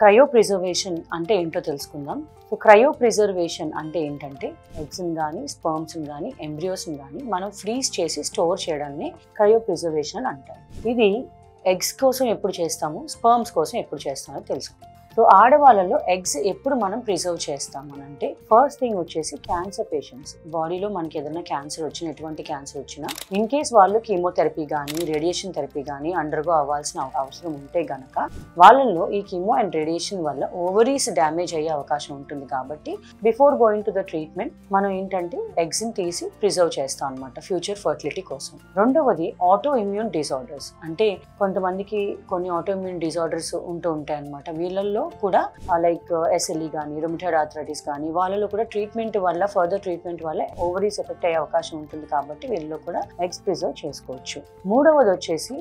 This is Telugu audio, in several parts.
క్రయో ప్రిజర్వేషన్ అంటే ఏంటో తెలుసుకుందాం. సో క్రయో ప్రిజర్వేషన్ అంటే ఏంటంటే ఎగ్స్ని కానీ స్పర్మ్స్ని కానీ ఎంబ్రియోస్ని కానీ మనం ఫ్రీజ్ చేసి స్టోర్ చేయడాన్ని క్రయో ప్రిజర్వేషన్ అంటారు. ఇది ఎగ్స్ కోసం ఎప్పుడు చేస్తాము, స్పర్మ్స్ కోసం ఎప్పుడు చేస్తామో తెలుసుకుందాం. సో ఆడవాళ్ళలో ఎగ్స్ ఎప్పుడు మనం ప్రిజర్వ్ చేస్తాం అని అంటే ఫస్ట్ థింగ్ వచ్చేసి క్యాన్సర్ పేషెంట్స్. బాడీలో మనకి ఏదైనా క్యాన్సర్ వచ్చినా, ఎటువంటి క్యాన్సర్ వచ్చినా ఇన్ కేస్ వాళ్ళు కీమోథెరపీ కానీ రేడియేషన్ థెరపీ కానీ అండర్గో అవ్వాల్సిన అవసరం ఉంటే గనక వాళ్ళల్లో ఈ కీమో అండ్ రేడియేషన్ వల్ల ఓవరీస్ డ్యామేజ్ అయ్యే అవకాశం ఉంటుంది. కాబట్టి before going to the treatment మనం ఏంటంటే ఎగ్స్ని తీసి ప్రిజర్వ్ చేస్తాం అనమాట ఫ్యూచర్ ఫర్టిలిటీ కోసం. రెండవది ఆటో ఇమ్యూన్ డిజార్డర్స్. అంటే కొంతమందికి కొన్ని ఆటో ఇమ్యూన్ డిజార్డర్స్ ఉంటూ ఉంటాయి అనమాట. వీళ్ళల్లో కూడా లైక్ ఎస్ఎల్ఈ కానీ రుమటాయిడ్ ఆర్థరైటిస్ కానీ వాళ్ళలో కూడా ట్రీట్మెంట్ వల్ల ఫర్దర్ ట్రీట్మెంట్ వల్ల ఓవరీస్ ఎఫెక్ట్ అయ్యే అవకాశం ఉంటుంది. కాబట్టి వీళ్ళలో కూడా ఎగ్స్ ప్రిజర్వ్ చేసుకోవచ్చు. మూడవది వచ్చేసి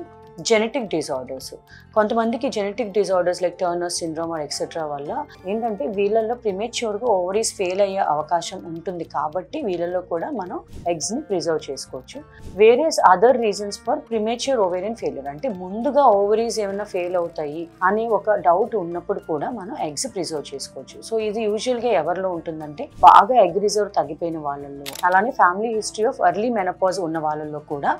జెనెటిక్ డిజార్డర్స్. కొంతమందికి genetic disorders like Turner syndrome are etcetera వల్ల ఏంటంటే వీళ్ళల్లో ప్రిమేచ్యూర్గా ఓవరీస్ ఫెయిల్ అయ్యే అవకాశం ఉంటుంది. కాబట్టి వీళ్ళలో కూడా మనం ఎగ్స్ని ప్రిజర్వ్ చేసుకోవచ్చు. Various other reasons for premature ovarian failure, అంటే ముందుగా ఓవరీస్ ఏమైనా ఫెయిల్ అవుతాయి అనే ఒక డౌట్ ఉన్నప్పుడు కూడా మనం ఎగ్స్ ప్రిజర్వ్ చేసుకోవచ్చు. సో ఇది యూజువల్గా ఎవరిలో ఉంటుందంటే బాగా ఎగ్ రిజర్వ్ తగ్గిపోయిన వాళ్ళల్లో, అలానే family history of early menopause ఉన్న వాళ్ళలో కూడా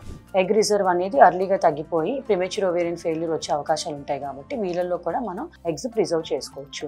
ఎగ్ రిజర్వ్ అనేది ఎర్లీగా తగ్గిపోయి ప్రిమేచ్యూర్ ఓవేరియన్ ఫెయిల్యూర్ వచ్చే అవకాశాలు ఉంటాయి. కాబట్టి వీళ్ళల్లో కూడా మనం ఎగ్స్ ప్రిజర్వ్ చేసుకోవచ్చు.